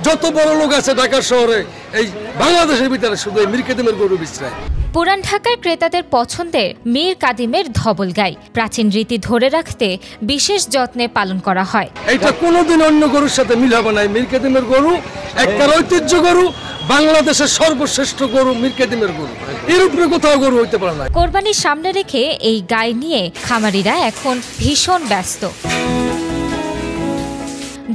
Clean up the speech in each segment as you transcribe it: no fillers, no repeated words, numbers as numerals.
যত বড় লোক আছে ঢাকা শহরে এই বাংলাদেশের ভিতরে শুধু মীর কাদিমের গরু বিচরায়। পুরান ঢাকার ক্রেতাদের পছন্দের মীর কাদিমের ধবল গাই প্রাচীন রীতি ধরে রাখতে বিশেষ যত্নে পালন করা হয়। এটা কোনোদিন অন্য গরুর সাথে মিল হবে না। মীর কাদিমের গরু একটা ঐতিহ্য গরু, বাংলাদেশের সর্বশ্রেষ্ঠ গরু মীর কাদিমের গরু, এর উপরে কোথাও গরু হইতে পারে না। কোরবানির সামনে রেখে এই গাই নিয়ে খামারিরা এখন ভীষণ ব্যস্ত।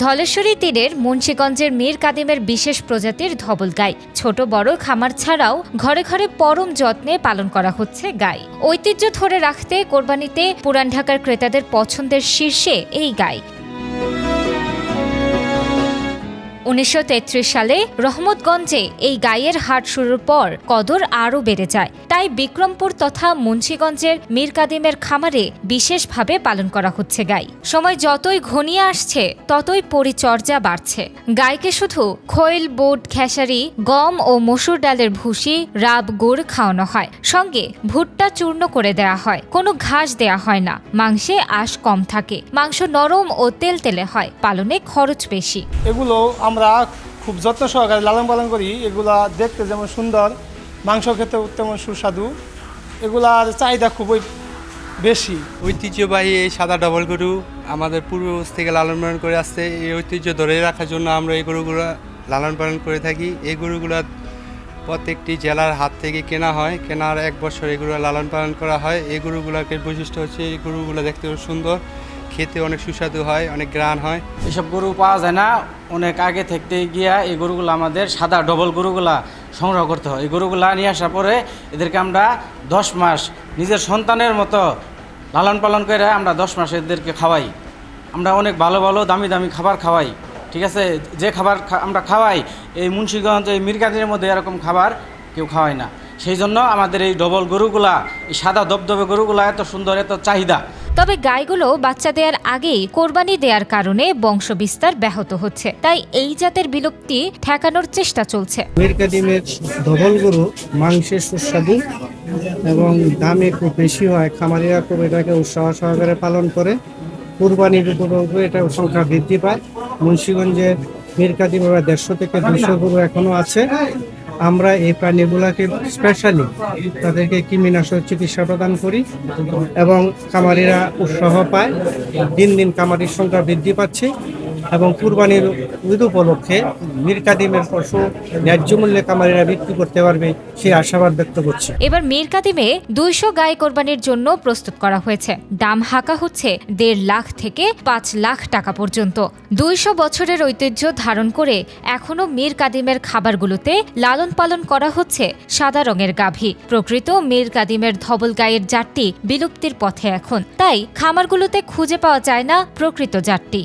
ধলেশ্বরী তীরের মুন্সিগঞ্জের মীর কাদিমের বিশেষ প্রজাতির ধবল গাই ছোট বড় খামার ছাড়াও ঘরে ঘরে পরম যত্নে পালন করা হচ্ছে গাই। ঐতিহ্য ধরে রাখতে কোরবানিতে পুরান ঢাকার ক্রেতাদের পছন্দের শীর্ষে এই গাই। 1933 সালে রহমতগঞ্জে এই গাইয়ের হাট শুরুর পর কদর আরও বেড়ে যায়। তাই বিক্রমপুর তথা মুন্সিগঞ্জের মীর কাদিমের খামারে বিশেষভাবে পালন করা হচ্ছে গাই। সময় যতই ঘনিয়ে আসছে ততই পরিচর্যা বাড়ছে। গাইকে শুধু খৈল, বুট, খেসারি, গম ও মসুর ডালের ভুসি, রাব, গুড় খাওয়ানো হয়, সঙ্গে ভুট্টা চূর্ণ করে দেয়া হয়। কোনো ঘাস দেয়া হয় না। মাংসে আঁশ কম থাকে, মাংস নরম ও তেলতেলে হয়, পালনে খরচ বেশি। এগুলো আমরা খুব যত্ন সহকারে লালন পালন করি। এগুলা দেখতে যেমন সুন্দর, মাংস খেতে তেমন সুস্বাদু। এগুলার চাহিদা খুবই বেশি। ঐতিহ্যবাহী এই সাদা ডবল গরু আমাদের পূর্বপুরুষ থেকে লালন পালন করে আসছে। এই ঐতিহ্য ধরে রাখার জন্য আমরা এই গরুগুলো লালন পালন করে থাকি। এই গরুগুলো প্রত্যেকটি জেলার হাত থেকে কেনা হয়। কেনার 1 বছর এগুলো লালন পালন করা হয়। এই গরুগুলোকে বৈশিষ্ট্য হচ্ছে এই গরুগুলো দেখতে সুন্দর, খেতে অনেক সুস্বাদু হয়, অনেক গ্রান হয়। এসব গরু পাওয়া যায় না। অনেক আগে থাকতে গিয়া এই গরুগুলো আমাদের সাদা ডবল গরুগুলা সংগ্রহ করতে হয়। এই গরুগুলা নিয়ে আসার পরে এদেরকে আমরা 10 মাস নিজের সন্তানের মতো লালন পালন করে আমরা 10 মাস এদেরকে খাওয়াই। আমরা অনেক ভালো ভালো দামি দামি খাবার খাওয়াই। ঠিক আছে, যে খাবার আমরা খাওয়াই এই মুন্সিগঞ্জ এই মীর কাদিমের মধ্যে এরকম খাবার কেউ খাওয়ায় না। সেই জন্য আমাদের এই ডবল গরুগুলা, এই সাদা দবদবে গরুগুলা এত সুন্দর, এত চাহিদা। তবে গাইগুলো বাচ্চা দেওয়ার আগেই কোরবানি দেওয়ার কারণে বংশবিস্তার ব্যাহত হচ্ছে। তাই এই জাতের বিলুপ্তি ঠেকানোর চেষ্টা চলছে। মীর কাদিমের ধবল গরু মাংসের সুস্বাদু এবং দামে খুব বেশি হয়। খামারিরা খুব এটাকে উৎসাহ সহকারে পালন করে। কোরবানির উপলক্ষে এটা সংখ্যা বৃদ্ধি পায়। মুন্সিগঞ্জের মীর কাদিম 150 থেকে 200 গরু এখনো আছে। আমরা এই প্রাণীগুলোকে স্পেশালি তাদেরকে কৃমিনাশক চিকিৎসা প্রদান করি এবং খামারিরা উৎসাহ পায়। দিন দিন খামারির সংখ্যা বৃদ্ধি পাচ্ছে এবং কুরবানির ঈদ উপলক্ষে মীর কাদিমের পশু ন্যায্য মূল্যে খামারিরা বিক্রি করতে পারবে সেই আশাবাদ ব্যক্ত করছে। এবার মীর কাদিমে 200 গাই কোরবানির জন্য প্রস্তুত করা হয়েছে। দাম হাঁকা হচ্ছে 1.5 লাখ থেকে 5 লাখ টাকা পর্যন্ত। 200 বছরের ঐতিহ্য ধারণ করে এখনো মীর কাদিমের খাবারগুলোতে লালন পালন করা হচ্ছে সাদা রঙের গাভী। প্রকৃত মীর কাদিমের ধবল গাইয়ের জাতটি বিলুপ্তির পথে এখন। তাই খামারগুলোতে খুঁজে পাওয়া যায় না প্রকৃত জাতটি।